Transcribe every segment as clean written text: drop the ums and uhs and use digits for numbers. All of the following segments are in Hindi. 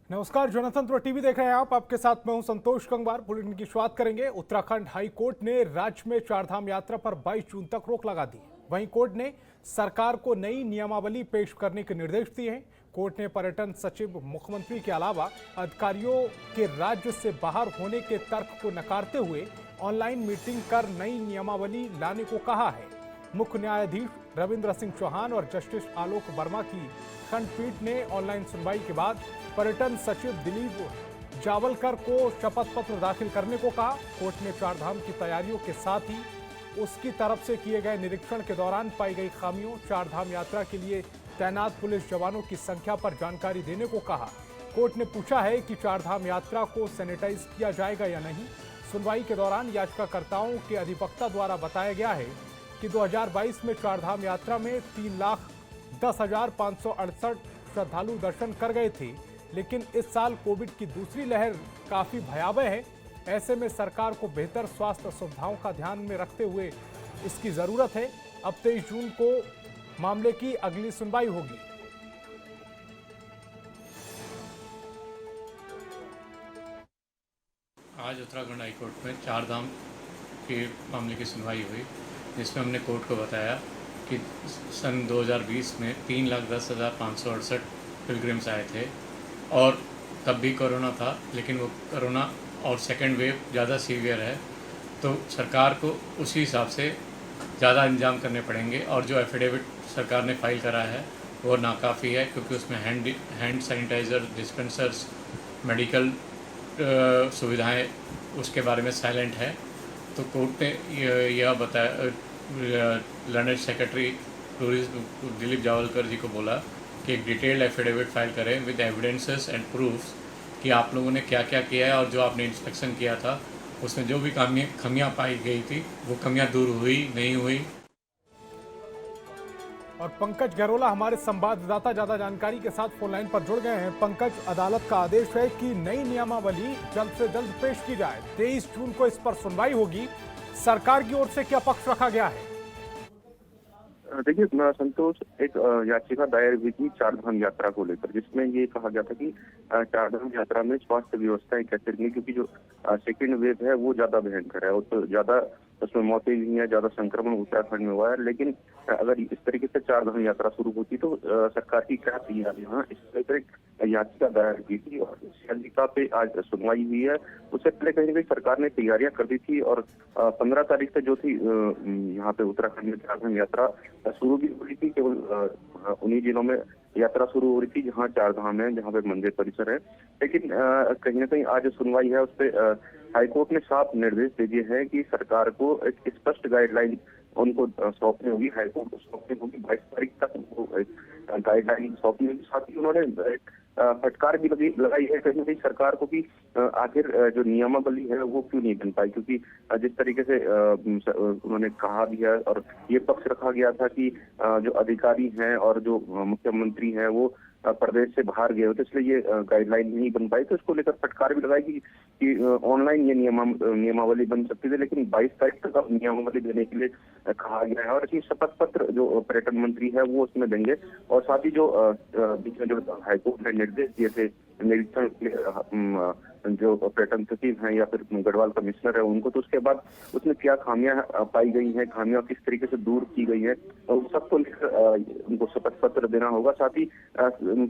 नमस्कार, जनतंत्र टीवी देख रहे हैं आप। आपके साथ मैं हूं संतोष गंगवार। बुलेटिन की शुरुआत करेंगे। उत्तराखंड हाई कोर्ट ने राज्य में चारधाम यात्रा पर 22 जून तक रोक लगा दी। वहीं कोर्ट ने सरकार को नई नियमावली पेश करने के निर्देश दिए हैं। कोर्ट ने पर्यटन सचिव, मुख्यमंत्री के अलावा अधिकारियों के राज्य से बाहर होने के तर्क को नकारते हुए ऑनलाइन मीटिंग कर नई नियमावली लाने को कहा है। मुख्य न्यायाधीश रविंद्र सिंह चौहान और जस्टिस आलोक वर्मा की खंडपीठ ने ऑनलाइन सुनवाई के बाद पर्यटन सचिव दिलीप जावलकर को शपथ पत्र दाखिल करने को कहा। कोर्ट ने चारधाम की तैयारियों के साथ ही उसकी तरफ से किए गए निरीक्षण के दौरान पाई गई खामियों, चारधाम यात्रा के लिए तैनात पुलिस जवानों की संख्या पर जानकारी देने को कहा। कोर्ट ने पूछा है कि चारधाम यात्रा को सैनिटाइज किया जाएगा या नहीं। सुनवाई के दौरान याचिकाकर्ताओं के अधिवक्ता द्वारा बताया गया है कि 2022 में चारधाम यात्रा में 3,10,568 श्रद्धालु दर्शन कर गए थे, लेकिन इस साल कोविड की दूसरी लहर काफी भयावह है। ऐसे में सरकार को बेहतर स्वास्थ्य सुविधाओं का ध्यान में रखते हुए इसकी जरूरत है। अब 23 जून को मामले की अगली सुनवाई होगी। आज उत्तराखंड हाईकोर्ट में चारधाम के मामले की सुनवाई हुई, जिसमें हमने कोर्ट को बताया कि सन 2020 में 3,10,568 पिलग्रिम्स आए थे और तब भी कोरोना था, लेकिन वो कोरोना और सेकेंड वेव ज़्यादा सीवियर है, तो सरकार को उसी हिसाब से ज़्यादा इंतजाम करने पड़ेंगे। और जो एफिडेविट सरकार ने फाइल करा है वो नाकाफ़ी है, क्योंकि उसमें हैंड सैनिटाइज़र, डिस्पेंसर्स, मेडिकल सुविधाएं उसके बारे में साइलेंट है। तो कोर्ट ने यह बताया, learned secretary tourism Dilip Jawalkar ji को बोला कि एक डिटेल्ड एफिडेविट फाइल करें विद एविडेंसेस एंड प्रूफ्स कि आप लोगों ने क्या क्या किया है और जो आपने इंस्पेक्शन किया था उसमें जो भी खमियां पाई गई थी वो खमियां दूर हुई नहीं हुई। और पंकज गहरोला हमारे संवाददाता ज्यादा जानकारी के साथ फोन लाइन पर जुड़ गए हैं। पंकज, अदालत का आदेश है कि नई नियमावली जल्द से जल्द पेश की जाए। 23 जून को इस पर सुनवाई होगी। सरकार की ओर से क्या पक्ष रखा गया है? देखिए संतोष, एक याचिका दायर हुई थी चारधाम यात्रा को लेकर, जिसमें ये कहा गया था कि चारधाम यात्रा में स्वास्थ्य व्यवस्थाएं कैसे रहेंगी, क्योंकि जो सेकेंड वेव है वो ज्यादा भयंकर है और तो ज्यादा उसमें मौतें भी हैं, ज्यादा संक्रमण उत्तराखंड में हुआ है। लेकिन अगर इस तरीके से चारधाम यात्रा शुरू होती तो सरकार की क्या तैयारियां, इस लेकर एक याचिका दायर की थी और इस याचिका पे आज सुनवाई हुई है। उससे पहले कहीं ना कहीं सरकार ने तैयारियां कर दी थी और 15 तारीख से जो थी यहाँ पे उत्तराखंड में चारधाम यात्रा शुरू भी हो रही थी। केवल उन्हीं जिलों में यात्रा शुरू हो रही थी जहाँ चारधाम है, जहाँ पे मंदिर परिसर है। लेकिन कहीं ना कहीं आज सुनवाई है उस पर हाईकोर्ट ने साफ निर्देश दे दिए हैं कि सरकार को एक स्पष्ट गाइडलाइन उनको सौंपनी होगी। हाईकोर्ट को सौंपनी होगी 22 तारीख तक उनको गाइडलाइन सौंपनी होगी। साथ ही उन्होंने फटकार भी लगाई है कहीं ना कहीं सरकार को कि आखिर जो नियमावली है वो क्यों नहीं बन पाई, क्योंकि जिस तरीके से उन्होंने कहा भी है और ये पक्ष रखा गया था कि जो अधिकारी हैं और जो मुख्यमंत्री हैं वो प्रदेश से बाहर गए होते, इसलिए ये गाइडलाइन नहीं बन पाई। तो इसको लेकर फटकार भी लगाई कि ऑनलाइन ये नियमावली बन सकती थी, लेकिन 22 तारीख तक अब नियमावली देने के लिए कहा गया है। और इसी शपथ पत्र जो पर्यटन मंत्री है वो उसमें देंगे और साथ ही जो बीच में जो हाईकोर्ट ने निर्देश दिए थे निरीक्षण के जो पर्यटन सचिव हैं या फिर गढ़वाल कमिश्नर है उनको, तो उसके बाद उसमें क्या खामियां पाई गई हैं, खामियां किस तरीके से दूर की गई है, और उन सबको लेकर उनको शपथ पत्र देना होगा। साथ ही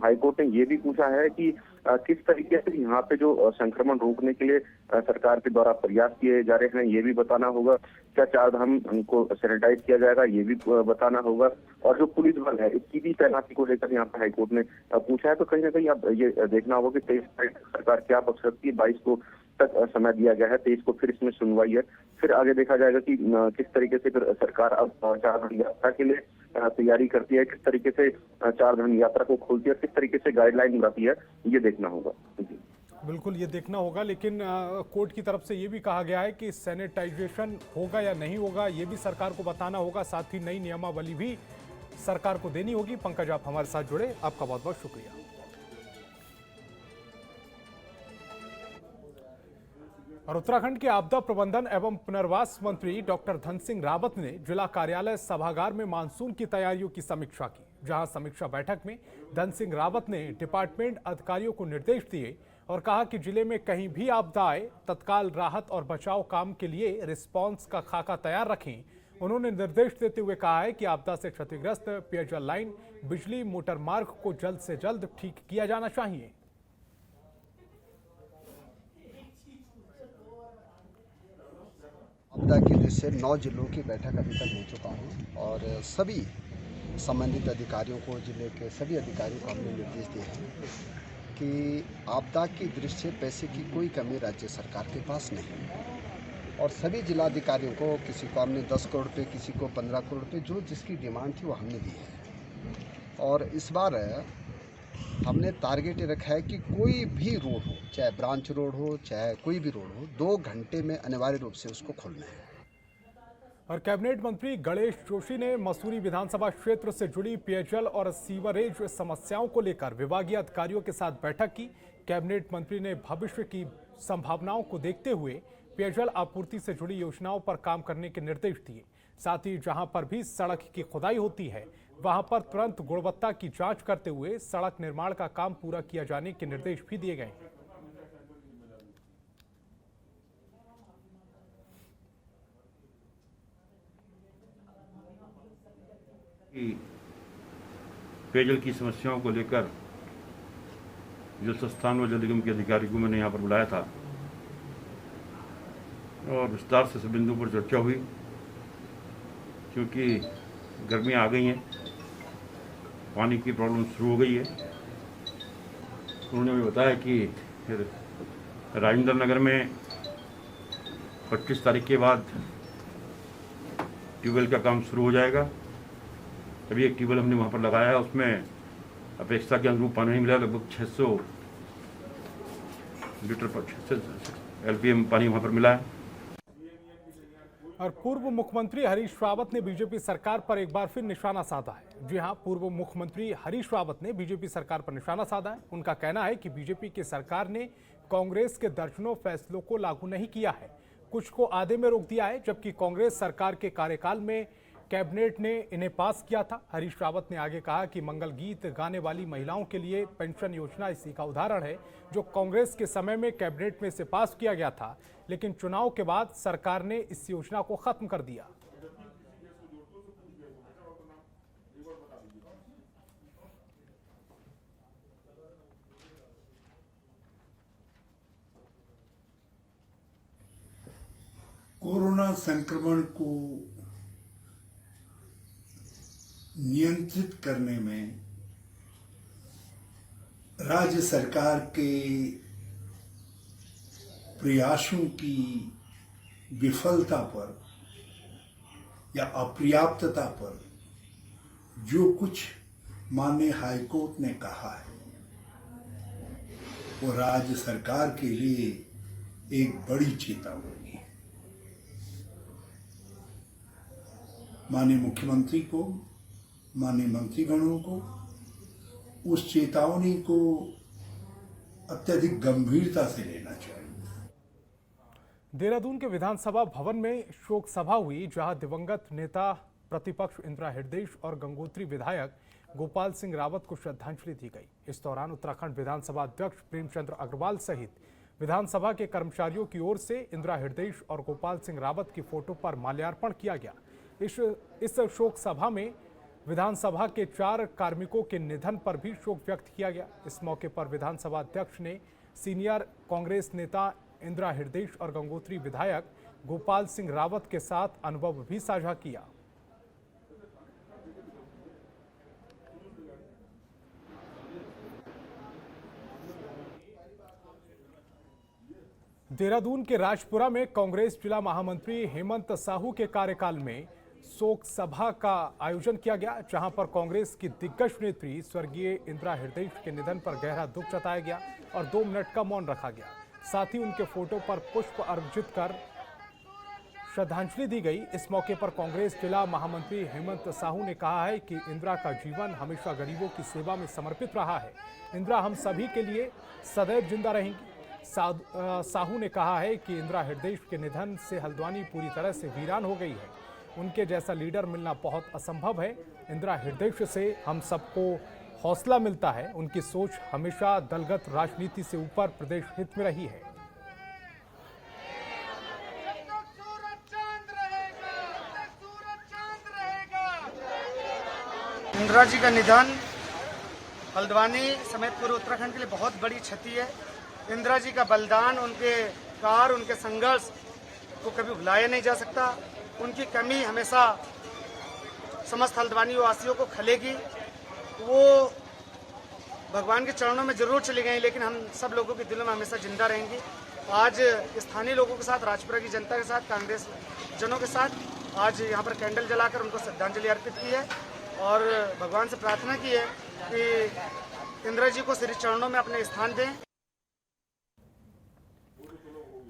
हाईकोर्ट ने ये भी पूछा है कि किस तरीके से यहाँ पे जो संक्रमण रोकने के लिए सरकार के द्वारा प्रयास किए जा रहे हैं ये भी बताना होगा। क्या चारधाम को सैनिटाइज किया जाएगा ये भी बताना होगा। और जो पुलिस बल है इसकी भी तैनाती को लेकर यहाँ पे हाईकोर्ट ने पूछा है। तो कहीं ना कहीं अब ये देखना होगा कि 23 तारीख सरकार क्या पक्ष रखती है। 22 को तक समय दिया गया है, 23 को फिर इसमें सुनवाई है। फिर आगे देखा जाएगा कि किस तरीके से फिर सरकार अब चारधाम यात्रा के लिए तैयारी करती है, किस तरीके से चारधाम यात्रा को खोलती है, किस तरीके से गाइडलाइन बनाती है, ये देखना होगा। जी बिल्कुल, ये देखना होगा। लेकिन कोर्ट की तरफ से ये भी कहा गया है कि सैनिटाइजेशन होगा या नहीं होगा ये भी सरकार को बताना होगा। साथ ही नई नियमावली भी सरकार को देनी होगी। पंकज, आप हमारे साथ जुड़े, आपका बहुत बहुत शुक्रिया। और उत्तराखंड के आपदा प्रबंधन एवं पुनर्वास मंत्री डॉक्टर धन सिंह रावत ने जिला कार्यालय सभागार में मानसून की तैयारियों की समीक्षा की। जहां समीक्षा बैठक में धन सिंह रावत ने डिपार्टमेंट अधिकारियों को निर्देश दिए और कहा कि जिले में कहीं भी आपदा आए तत्काल राहत और बचाव काम के लिए रिस्पांस का खाका तैयार रखें। उन्होंने निर्देश देते हुए कहा है कि आपदा से क्षतिग्रस्त पेयजल लाइन, बिजली, मोटर मार्ग को जल्द से जल्द ठीक किया जाना चाहिए। आपदा की दृष्टि से 9 जिलों की बैठक अभी तक हो चुका हूँ और सभी संबंधित अधिकारियों को, जिले के सभी अधिकारियों को हमने निर्देश दिए हैं कि आपदा की दृष्टि से पैसे की कोई कमी राज्य सरकार के पास नहीं है और सभी जिलाधिकारियों को, किसी को हमने 10 करोड़ रुपये, किसी को 15 करोड़ रुपये, जो जिसकी डिमांड थी वो हमने दी है। और इस बार हमने टारगेट रखा है कि कोई भी रोड हो, चाहे ब्रांच रोड हो, चाहे कोई भी रोड हो, 2 घंटे में अनिवार्य रूप से उसको खोलना है। और कैबिनेट मंत्री गणेश जोशी ने मसूरी विधानसभा क्षेत्र से जुड़ी पेयजल और सीवरेज समस्याओं को लेकर विभागीय अधिकारियों के साथ बैठक की। कैबिनेट मंत्री ने भविष्य की संभावनाओं को देखते हुए पेयजल आपूर्ति से जुड़ी योजनाओं पर काम करने के निर्देश दिए। साथ ही जहां पर भी सड़क की खुदाई होती है वहां पर तुरंत गुणवत्ता की जांच करते हुए सड़क निर्माण का काम पूरा किया जाने के निर्देश भी दिए गए। पेयजल की समस्याओं को लेकर जल संस्थान व जल निगम के अधिकारी को मैंने यहाँ पर बुलाया था और विस्तार से सब बिंदुओं पर चर्चा हुई। क्योंकि गर्मियाँ आ गई हैं, पानी की प्रॉब्लम शुरू हो गई है। उन्होंने हमें बताया कि राजेंद्र नगर में 25 तारीख के बाद ट्यूबवेल का काम शुरू हो जाएगा। अभी एक ट्यूबवेल हमने वहाँ पर लगाया है, उसमें अपेक्षा के अनुरूप पानी नहीं मिला। लगभग 600 लीटर पर 600 LPM पानी वहाँ पर मिला है। और पूर्व मुख्यमंत्री हरीश रावत ने बीजेपी सरकार पर एक बार फिर निशाना साधा है। जी हां, पूर्व मुख्यमंत्री हरीश रावत ने बीजेपी सरकार पर निशाना साधा है। उनका कहना है कि बीजेपी की सरकार ने कांग्रेस के दर्जनों फैसलों को लागू नहीं किया है, कुछ को आधे में रोक दिया है, जबकि कांग्रेस सरकार के कार्यकाल में कैबिनेट ने इन्हें पास किया था। हरीश रावत ने आगे कहा कि मंगल गीत गाने वाली महिलाओं के लिए पेंशन योजना इसी का उदाहरण है, जो कांग्रेस के समय में कैबिनेट में से पास किया गया था, लेकिन चुनाव के बाद सरकार ने इस योजना को खत्म कर दिया। कोरोना संक्रमण को नियंत्रित करने में राज्य सरकार के प्रयासों की विफलता पर या अपर्याप्तता पर जो कुछ माननीय हाईकोर्ट ने कहा है, वो राज्य सरकार के लिए एक बड़ी चेतावनी है। माननीय मुख्यमंत्री को, माननीय मंत्रीगणों को उस चेतावनी को अत्यधिक गंभीरता से लेना चाहिए। देहरादून के विधानसभा भवन में शोक सभा हुई, जहां दिवंगत नेता प्रतिपक्ष इंदिरा हृदयेश और गंगोत्री विधायक गोपाल सिंह रावत को श्रद्धांजलि दी गई। इस दौरान उत्तराखंड विधानसभा अध्यक्ष प्रेमचंद्र अग्रवाल सहित विधानसभा के कर्मचारियों की ओर से इंदिरा हृदयेश और गोपाल सिंह रावत की फोटो पर माल्यार्पण किया गया। इस शोक सभा में विधानसभा के 4 कार्मिकों के निधन पर भी शोक व्यक्त किया गया। इस मौके पर विधानसभा अध्यक्ष ने सीनियर कांग्रेस नेता इंदिरा हृदयेश और गंगोत्री विधायक गोपाल सिंह रावत के साथ अनुभव भी साझा किया। देहरादून के राजपुरा में कांग्रेस जिला महामंत्री हेमंत साहू के कार्यकाल में शोक सभा का आयोजन किया गया, जहां पर कांग्रेस की दिग्गज नेत्री स्वर्गीय इंदिरा हृदयेश के निधन पर गहरा दुख जताया गया और 2 मिनट का मौन रखा गया। साथ ही उनके फोटो पर पुष्प अर्पित कर श्रद्धांजलि दी गई। इस मौके पर कांग्रेस जिला महामंत्री हेमंत साहू ने कहा है कि इंदिरा का जीवन हमेशा गरीबों की सेवा में समर्पित रहा है। इंदिरा हम सभी के लिए सदैव जिंदा रहेंगी। साहू ने कहा है कि इंदिरा हृदयेश के निधन से हल्द्वानी पूरी तरह से वीरान हो गई है। उनके जैसा लीडर मिलना बहुत असंभव है। इंदिरा हृदय से हम सबको हौसला मिलता है। उनकी सोच हमेशा दलगत राजनीति से ऊपर प्रदेश हित में रही है। इंदिरा जी का निधन हल्द्वानी समेत पूरे उत्तराखंड के लिए बहुत बड़ी क्षति है। इंदिरा जी का बलिदान, उनके कार्य, उनके संघर्ष को कभी भुलाया नहीं जा सकता। उनकी कमी हमेशा समस्त हल्द्वानी वासियों को खलेगी। वो भगवान के चरणों में जरूर चली गई, लेकिन हम सब लोगों के दिलों में हमेशा जिंदा रहेंगी। आज स्थानीय लोगों के साथ, राजपुरा की जनता के साथ, कांग्रेस जनों के साथ आज यहाँ पर कैंडल जलाकर उनको श्रद्धांजलि अर्पित की है और भगवान से प्रार्थना की है कि इंदिरा जी को श्री चरणों में अपने स्थान दें।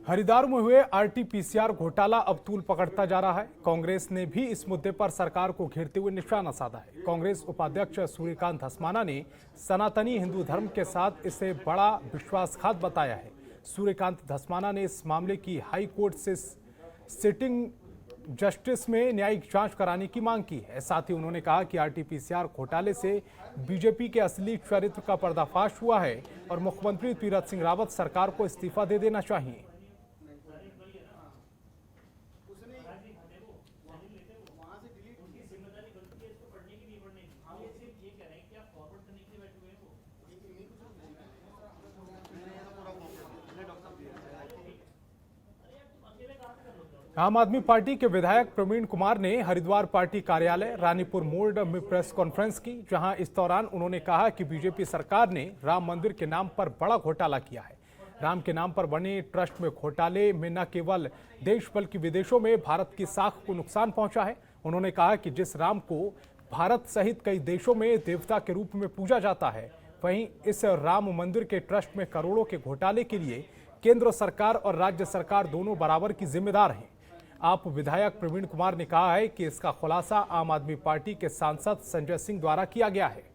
हरिद्वार में हुए आरटीपीसीआर घोटाला अब तूल पकड़ता जा रहा है। कांग्रेस ने भी इस मुद्दे पर सरकार को घेरते हुए निशाना साधा है। कांग्रेस उपाध्यक्ष सूर्यकांत धस्माना ने सनातनी हिंदू धर्म के साथ इसे बड़ा विश्वासघात बताया है। सूर्यकांत धस्माना ने इस मामले की हाई कोर्ट से सिटिंग जस्टिस में न्यायिक जांच कराने की मांग की है। साथ ही उन्होंने कहा कि आरटीपीसीआर घोटाले से बीजेपी के असली चरित्र का पर्दाफाश हुआ है और मुख्यमंत्री तीरथ सिंह रावत सरकार को इस्तीफा दे देना चाहिए। आम आदमी पार्टी के विधायक प्रवीण कुमार ने हरिद्वार पार्टी कार्यालय रानीपुर मोड़ में प्रेस कॉन्फ्रेंस की, जहां इस दौरान उन्होंने कहा कि बीजेपी सरकार ने राम मंदिर के नाम पर बड़ा घोटाला किया है। राम के नाम पर बने ट्रस्ट में घोटाले में न केवल देश बल्कि विदेशों में भारत की साख को नुकसान पहुंचा है। उन्होंने कहा कि जिस राम को भारत सहित कई देशों में देवता के रूप में पूजा जाता है, वहीं इस राम मंदिर के ट्रस्ट में करोड़ों के घोटाले के लिए केंद्र सरकार और राज्य सरकार दोनों बराबर की जिम्मेदार हैं। आप विधायक प्रवीण कुमार ने कहा है कि इसका खुलासा आम आदमी पार्टी के सांसद संजय सिंह द्वारा किया गया है।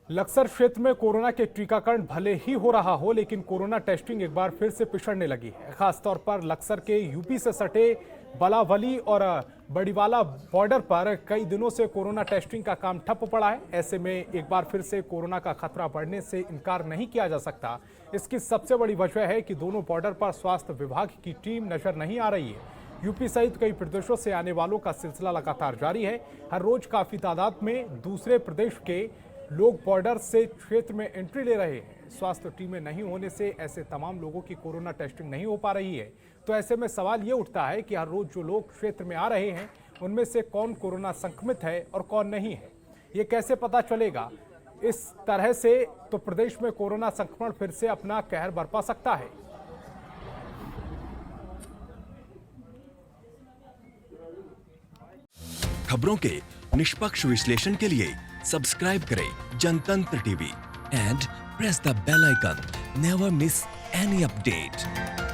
लक्सर क्षेत्र में कोरोना के टीकाकरण भले ही हो रहा हो, लेकिन कोरोना टेस्टिंग एक बार फिर से पिछड़ने लगी है। खासतौर पर लक्सर के यूपी से सटे बलावली और बड़ीवाला बॉर्डर पर कई दिनों से कोरोना टेस्टिंग का काम ठप पड़ा है। ऐसे में एक बार फिर से कोरोना का खतरा बढ़ने से इनकार नहीं किया जा सकता। इसकी सबसे बड़ी वजह है कि दोनों बॉर्डर पर स्वास्थ्य विभाग की टीम नजर नहीं आ रही है। यूपी सहित कई प्रदेशों से आने वालों का सिलसिला लगातार जारी है। हर रोज काफी तादाद में दूसरे प्रदेश के लोग बॉर्डर से क्षेत्र में एंट्री ले रहे हैं। स्वास्थ्य टीमें नहीं होने से ऐसे तमाम लोगों की कोरोना टेस्टिंग नहीं हो पा रही है। तो ऐसे में सवाल ये उठता है कि हर रोज जो लोग क्षेत्र में आ रहे हैं, उनमें से कौन कोरोना संक्रमित है और कौन नहीं है, ये कैसे पता चलेगा? इस तरह से तो प्रदेश में कोरोना संक्रमण फिर से अपना कहर बरपा सकता है। खबरों के निष्पक्ष विश्लेषण के लिए सब्सक्राइब करें Jantantra TV and press the bell icon. Never miss any update.